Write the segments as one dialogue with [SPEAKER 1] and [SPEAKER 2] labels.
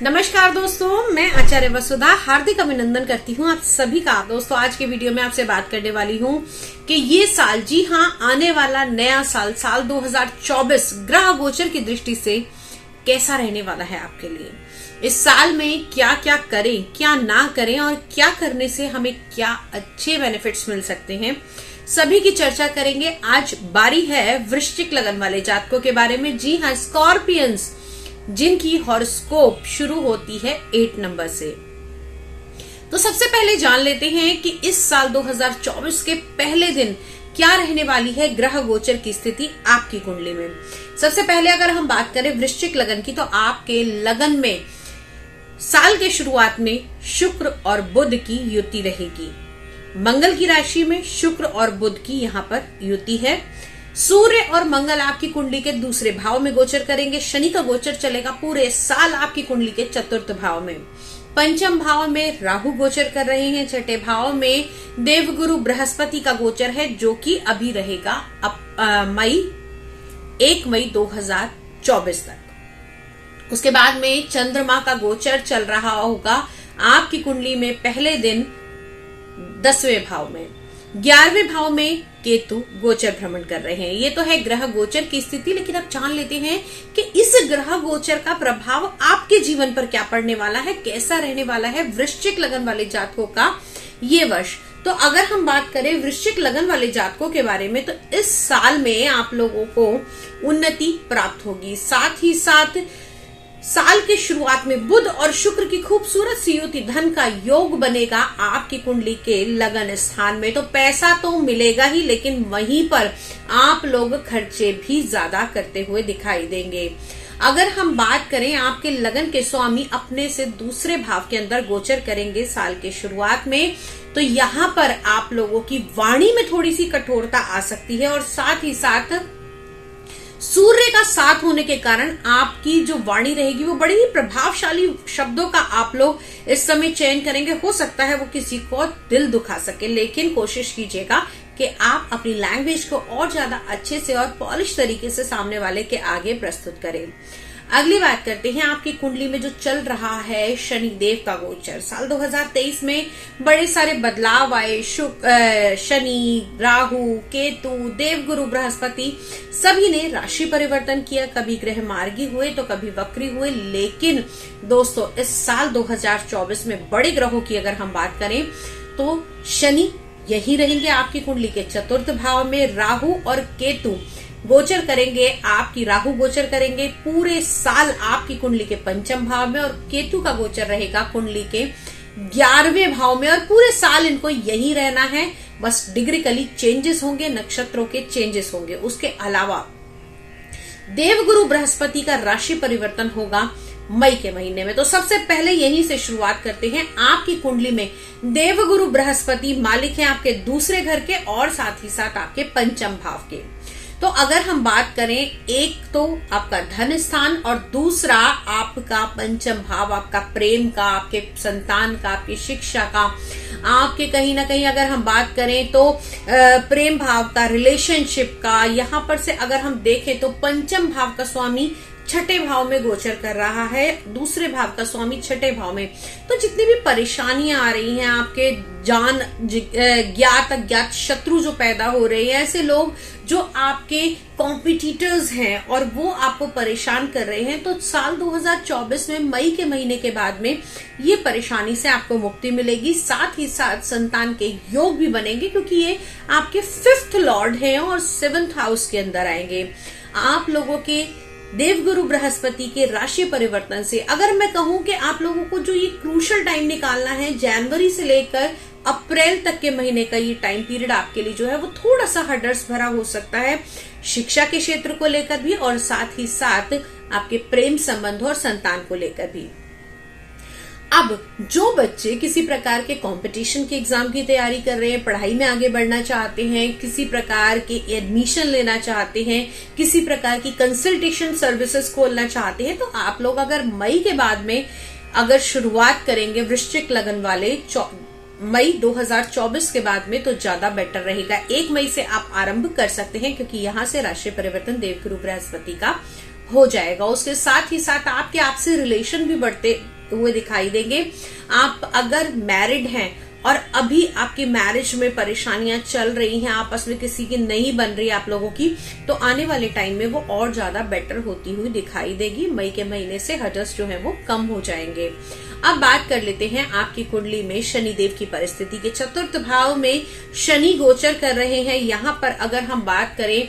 [SPEAKER 1] नमस्कार दोस्तों, मैं आचार्य वसुधा हार्दिक अभिनंदन करती हूँ आप सभी का। दोस्तों, आज के वीडियो में आपसे बात करने वाली हूँ कि ये साल, जी हाँ, आने वाला नया साल 2024 ग्रह गोचर की दृष्टि से कैसा रहने वाला है आपके लिए। इस साल में क्या क्या करें, क्या ना करें और क्या करने से हमें क्या अच्छे बेनिफिट्स मिल सकते हैं, सभी की चर्चा करेंगे। आज बारी है वृश्चिक लगन वाले जातकों के बारे में। जी हाँ, स्कॉर्पियंस, जिनकी हॉरोस्कोप शुरू होती है 8 नंबर से। तो सबसे पहले जान लेते हैं कि इस साल 2024 के पहले दिन क्या रहने वाली है ग्रह गोचर की स्थिति आपकी कुंडली में। सबसे पहले अगर हम बात करें वृश्चिक लगन की, तो आपके लगन में साल के शुरुआत में शुक्र और बुध की युति रहेगी। मंगल की राशि में शुक्र और बुध की यहाँ पर युति है। सूर्य और मंगल आपकी कुंडली के दूसरे भाव में गोचर करेंगे। शनि का गोचर चलेगा पूरे साल आपकी कुंडली के चतुर्थ भाव में। पंचम भाव में राहु गोचर कर रहे हैं। छठे भाव में देवगुरु बृहस्पति का गोचर है, जो कि अभी रहेगा 1 मई 2024 तक। उसके बाद में चंद्रमा का गोचर चल रहा होगा आपकी कुंडली में पहले दिन 10वें भाव में। 11वें भाव में केतु गोचर भ्रमण कर रहे हैं। ये तो है ग्रह गोचर की स्थिति, लेकिन अब जान लेते हैं कि इस ग्रह गोचर का प्रभाव आपके जीवन पर क्या पड़ने वाला है, कैसा रहने वाला है वृश्चिक लगन वाले जातकों का ये वर्ष। तो अगर हम बात करें वृश्चिक लगन वाले जातकों के बारे में, तो इस साल में आप लोगों को उन्नति प्राप्त होगी। साथ ही साथ साल की शुरुआत में बुध और शुक्र की खूबसूरत सी युति, धन का योग बनेगा आपकी कुंडली के लगन स्थान में। तो पैसा तो मिलेगा ही, लेकिन वहीं पर आप लोग खर्चे भी ज्यादा करते हुए दिखाई देंगे। अगर हम बात करें, आपके लगन के स्वामी अपने से दूसरे भाव के अंदर गोचर करेंगे साल के शुरुआत में, तो यहाँ पर आप लोगों की वाणी में थोड़ी सी कठोरता आ सकती है। और साथ ही साथ सूर्य का साथ होने के कारण आपकी जो वाणी रहेगी वो बड़ी ही प्रभावशाली शब्दों का आप लोग इस समय चयन करेंगे। हो सकता है वो किसी को दिल दुखा सके, लेकिन कोशिश कीजिएगा कि आप अपनी लैंग्वेज को और ज्यादा अच्छे से और पॉलिश तरीके से सामने वाले के आगे प्रस्तुत करें। अगली बात करते हैं, आपकी कुंडली में जो चल रहा है शनि देव का गोचर। साल 2023 में बड़े सारे बदलाव आए। शनि, राहु, केतु, देवगुरु बृहस्पति सभी ने राशि परिवर्तन किया। कभी ग्रह मार्गी हुए तो कभी वक्री हुए। लेकिन दोस्तों, इस साल 2024 में बड़े ग्रहों की अगर हम बात करें, तो शनि यही रहेंगे आपकी कुंडली के चतुर्थ भाव में। राहु और केतु गोचर करेंगे, आपकी राहु गोचर करेंगे पूरे साल आपकी कुंडली के पंचम भाव में, और केतु का गोचर रहेगा कुंडली के 11वें भाव में। और पूरे साल इनको यही रहना है, बस डिग्रिकली चेंजेस होंगे, नक्षत्रों के चेंजेस होंगे। उसके अलावा देवगुरु बृहस्पति का राशि परिवर्तन होगा मई के महीने में। तो सबसे पहले यहीं से शुरुआत करते हैं। आपकी कुंडली में देवगुरु बृहस्पति मालिक हैं आपके दूसरे घर के और साथ ही साथ आपके पंचम भाव के। तो अगर हम बात करें, एक तो आपका धन स्थान और दूसरा आपका पंचम भाव, आपका प्रेम का, आपके संतान का, आपकी शिक्षा का, आपके कहीं ना कहीं अगर हम बात करें तो प्रेम भाव का, रिलेशनशिप का। यहाँ पर से अगर हम देखें तो पंचम भाव का स्वामी छठे भाव में गोचर कर रहा है, दूसरे भाव का स्वामी छठे भाव में। तो जितनी भी परेशानियां आ रही हैं, आपके जान ज्ञात अज्ञात शत्रु जो पैदा हो रहे हैं, ऐसे लोग जो आपके कॉम्पिटिटर्स हैं और वो आपको परेशान कर रहे हैं, तो साल 2024 में मई के महीने के बाद में ये परेशानी से आपको मुक्ति मिलेगी। साथ ही साथ संतान के योग भी बनेंगे, क्योंकि ये आपके 5th लॉर्ड हैं और 7th हाउस के अंदर आएंगे। आप लोगों के देवगुरु बृहस्पति के राशि परिवर्तन से अगर मैं कहूं कि आप लोगों को जो ये क्रूशल टाइम निकालना है, जनवरी से लेकर अप्रैल तक के महीने का ये टाइम पीरियड आपके लिए जो है वो थोड़ा सा हर्डल्स भरा हो सकता है, शिक्षा के क्षेत्र को लेकर भी और साथ ही साथ आपके प्रेम संबंध और संतान को लेकर भी। अब जो बच्चे किसी प्रकार के कंपटीशन के एग्जाम की तैयारी कर रहे हैं, पढ़ाई में आगे बढ़ना चाहते हैं, किसी प्रकार के एडमिशन लेना चाहते हैं, किसी प्रकार की कंसल्टेशन सर्विसेज खोलना चाहते हैं, तो आप लोग अगर मई के बाद में अगर शुरुआत करेंगे वृश्चिक लगन वाले मई 2024 के बाद में, तो ज्यादा बेटर रहेगा। 1 मई से आप आरंभ कर सकते हैं, क्योंकि यहाँ से राशि परिवर्तन देवगुरु बृहस्पति का हो जाएगा। उसके साथ ही साथ आपके आपसे रिलेशन भी बढ़ते हुए दिखाई देंगे। आप अगर मैरिड हैं और अभी आपकी मैरिज में परेशानियां चल रही हैं, आपस में किसी की नहीं बन रही आप लोगों की, तो आने वाले टाइम में वो और ज्यादा बेटर होती हुई दिखाई देगी। मई के महीने से हर्ट्स जो है वो कम हो जाएंगे। अब बात कर लेते हैं आपकी कुंडली में शनिदेव की परिस्थिति के। चतुर्थ भाव में शनि गोचर कर रहे हैं। यहां पर अगर हम बात करें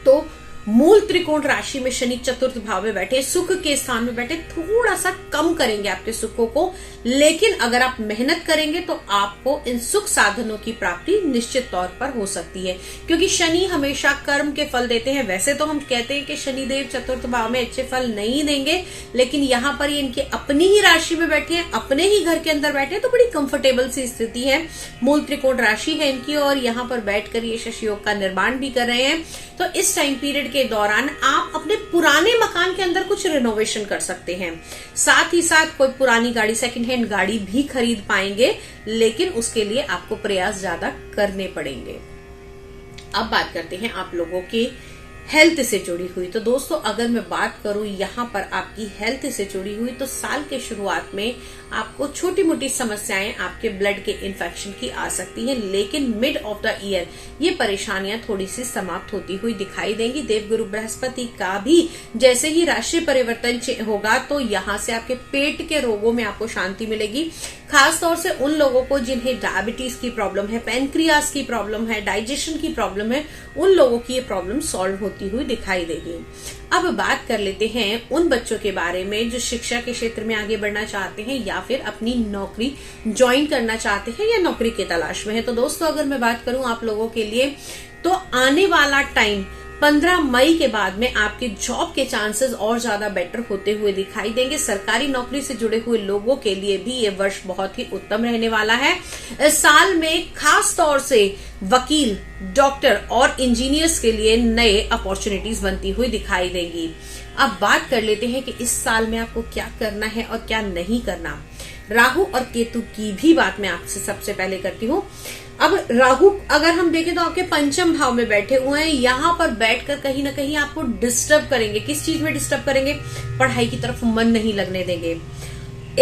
[SPEAKER 1] तो मूल त्रिकोण राशि में शनि चतुर्थ भाव में बैठे, सुख के स्थान में बैठे, थोड़ा सा कम करेंगे आपके सुखों को, लेकिन अगर आप मेहनत करेंगे तो आपको इन सुख साधनों की प्राप्ति निश्चित तौर पर हो सकती है, क्योंकि शनि हमेशा कर्म के फल देते हैं। वैसे तो हम कहते हैं कि शनिदेव चतुर्थ भाव में अच्छे फल नहीं देंगे, लेकिन यहाँ पर ये इनके अपनी ही राशि में बैठे हैं, अपने ही घर के अंदर बैठे हैं, तो बड़ी कंफर्टेबल सी स्थिति है। मूल त्रिकोण राशि है इनकी और यहाँ पर बैठकर ये शशि योग का निर्माण भी कर रहे हैं। तो इस टाइम पीरियड के दौरान आप अपने पुराने मकान के अंदर कुछ रिनोवेशन कर सकते हैं। साथ ही साथ कोई पुरानी गाड़ी, सेकंड हैंड गाड़ी भी खरीद पाएंगे, लेकिन उसके लिए आपको प्रयास ज्यादा करने पड़ेंगे। अब बात करते हैं आप लोगों के हेल्थ से जुड़ी हुई। तो दोस्तों अगर मैं बात करूं यहाँ पर आपकी हेल्थ से जुड़ी हुई, तो साल के शुरुआत में आपको छोटी मोटी समस्याएं आपके ब्लड के इन्फेक्शन की आ सकती हैं, लेकिन मिड ऑफ द ईयर ये परेशानियां थोड़ी सी समाप्त होती हुई दिखाई देंगी। देवगुरु बृहस्पति का भी जैसे ही राशि परिवर्तन होगा तो यहाँ से आपके पेट के रोगों में आपको शांति मिलेगी। खासतौर से उन लोगों को जिन्हें डायबिटीज की प्रॉब्लम है, पैनक्रियास की प्रॉब्लम है, डाइजेशन की प्रॉब्लम है, उन लोगों की ये प्रॉब्लम सॉल्व होती हुई दिखाई देगी। अब बात कर लेते हैं उन बच्चों के बारे में जो शिक्षा के क्षेत्र में आगे बढ़ना चाहते हैं या फिर अपनी नौकरी ज्वाइन करना चाहते हैं या नौकरी की तलाश में है। तो दोस्तों अगर मैं बात करूं आप लोगों के लिए, तो आने वाला टाइम 15 मई के बाद में आपके जॉब के चांसेस और ज्यादा बेटर होते हुए दिखाई देंगे। सरकारी नौकरी से जुड़े हुए लोगों के लिए भी ये वर्ष बहुत ही उत्तम रहने वाला है। इस साल में खास तौर से वकील, डॉक्टर और इंजीनियर्स के लिए नए अपॉर्चुनिटीज बनती हुई दिखाई देंगी। अब बात कर लेते हैं कि इस साल में आपको क्या करना है और क्या नहीं करना। राहु और केतु की भी बात मैं आपसे सबसे पहले करती हूँ। अब राहु अगर हम देखें तो आपके पंचम भाव में बैठे हुए हैं, यहाँ पर बैठकर कहीं ना कहीं आपको डिस्टर्ब करेंगे। किस चीज में डिस्टर्ब करेंगे? पढ़ाई की तरफ मन नहीं लगने देंगे।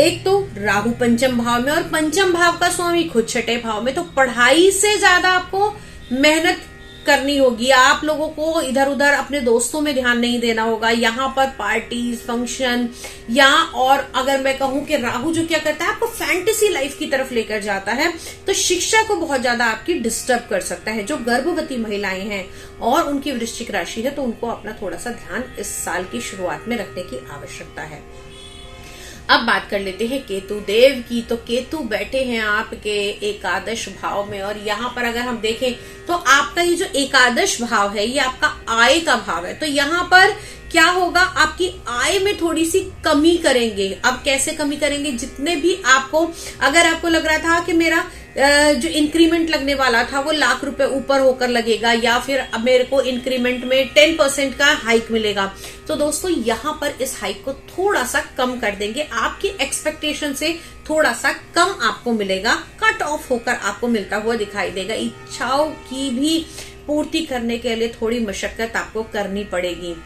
[SPEAKER 1] एक तो राहु पंचम भाव में और पंचम भाव का स्वामी खुद छठे भाव में, तो पढ़ाई से ज्यादा आपको मेहनत करनी होगी। आप लोगों को इधर उधर अपने दोस्तों में ध्यान नहीं देना होगा। यहाँ पर पार्टीज, फंक्शन या और अगर मैं कहूं कि राहु जो क्या करता है आपको फैंटेसी लाइफ की तरफ लेकर जाता है, तो शिक्षा को बहुत ज्यादा आपकी डिस्टर्ब कर सकता है। जो गर्भवती महिलाएं हैं और उनकी वृश्चिक राशि है, तो उनको अपना थोड़ा सा ध्यान इस साल की शुरुआत में रखने की आवश्यकता है। अब बात कर लेते हैं केतु देव की। तो केतु बैठे हैं आपके एकादश भाव में और यहाँ पर अगर हम देखें तो आपका ये जो एकादश भाव है ये आपका आय का भाव है। तो यहाँ पर क्या होगा, आपकी आय में थोड़ी सी कमी करेंगे। अब कैसे कमी करेंगे? जितने भी आपको, अगर आपको लग रहा था कि मेरा जो इंक्रीमेंट लगने वाला था वो लाख रुपए ऊपर होकर लगेगा या फिर अब मेरे को इंक्रीमेंट में 10% का हाइक मिलेगा, तो दोस्तों यहाँ पर इस हाइक को थोड़ा सा कम कर देंगे। आपकी एक्सपेक्टेशन से थोड़ा सा कम आपको मिलेगा, कट ऑफ होकर आपको मिलता हुआ दिखाई देगा। इच्छाओं की भी पूर्ति करने के लिए थोड़ी मशक्कत आपको करनी पड़ेगी।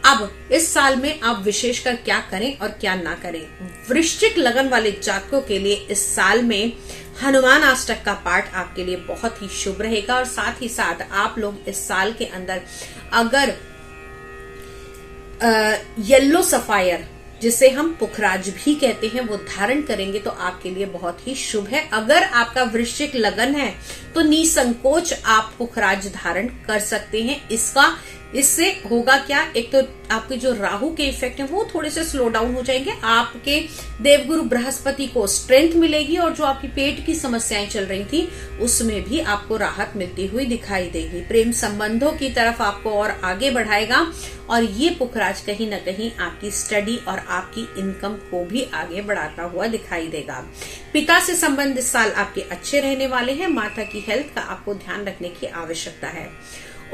[SPEAKER 1] अब इस साल में आप विशेषकर क्या करें और क्या ना करें। वृश्चिक लगन वाले जातकों के लिए इस साल में हनुमान अष्टक का पाठ आपके लिए बहुत ही शुभ रहेगा और साथ ही साथ आप लोग इस साल के अंदर अगर येलो सफायर, जिसे हम पुखराज भी कहते हैं, वो धारण करेंगे तो आपके लिए बहुत ही शुभ है। अगर आपका वृश्चिक लगन है तो निसंकोच आप पुखराज धारण कर सकते हैं। इससे होगा क्या, एक तो आपके जो राहु के इफेक्ट है वो थोड़े से स्लो डाउन हो जाएंगे, आपके देवगुरु बृहस्पति को स्ट्रेंथ मिलेगी और जो आपकी पेट की समस्याएं चल रही थी उसमें भी आपको राहत मिलती हुई दिखाई देगी। प्रेम संबंधों की तरफ आपको और आगे बढ़ाएगा और ये पुखराज कहीं ना कहीं आपकी स्टडी और आपकी इनकम को भी आगे बढ़ाता हुआ दिखाई देगा। पिता से संबंध इस साल आपके अच्छे रहने वाले हैं। माता की हेल्थ का आपको ध्यान रखने की आवश्यकता है।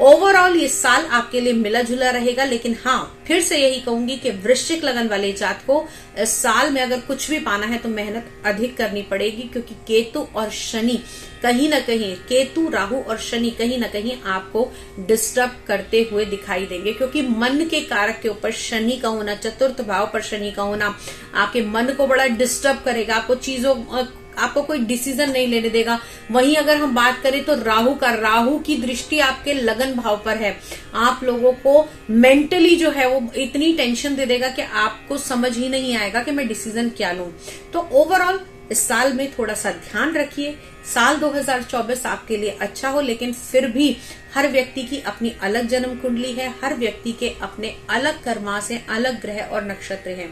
[SPEAKER 1] ओवरऑल ये साल आपके लिए मिला जुला रहेगा, लेकिन हाँ, फिर से यही कहूंगी कि वृश्चिक लगन वाले जात को इस साल में अगर कुछ भी पाना है तो मेहनत अधिक करनी पड़ेगी, क्योंकि केतु और शनि कहीं ना कहीं, केतु राहु और शनि कहीं ना कहीं आपको डिस्टर्ब करते हुए दिखाई देंगे, क्योंकि मन के कारक के ऊपर शनि का होना, चतुर्थ भाव पर शनि का होना आपके मन को बड़ा डिस्टर्ब करेगा, आपको कोई डिसीजन नहीं लेने देगा। वहीं अगर हम बात करें तो राहु की दृष्टि आपके लगन भाव पर है, आप लोगों को मेंटली जो है वो इतनी टेंशन दे देगा कि आपको समझ ही नहीं आएगा कि मैं डिसीजन क्या लूं। तो ओवरऑल इस साल में थोड़ा सा ध्यान रखिए। साल 2024 आपके लिए अच्छा हो, लेकिन फिर भी हर व्यक्ति की अपनी अलग जन्म कुंडली है, हर व्यक्ति के अपने अलग कर्मास हैं, अलग ग्रह और नक्षत्र हैं।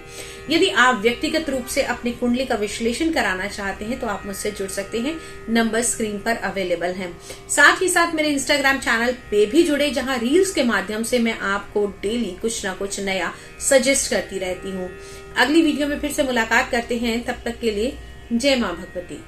[SPEAKER 1] यदि आप व्यक्तिगत रूप से अपनी कुंडली का विश्लेषण कराना चाहते हैं तो आप मुझसे जुड़ सकते हैं, नंबर स्क्रीन पर अवेलेबल हैं। साथ ही साथ मेरे इंस्टाग्राम चैनल पे भी जुड़े, जहां रील्स के माध्यम से मैं आपको डेली कुछ ना कुछ नया सजेस्ट करती रहती हूँ। अगली वीडियो में फिर से मुलाकात करते हैं, तब तक के लिए जय मां भगवती।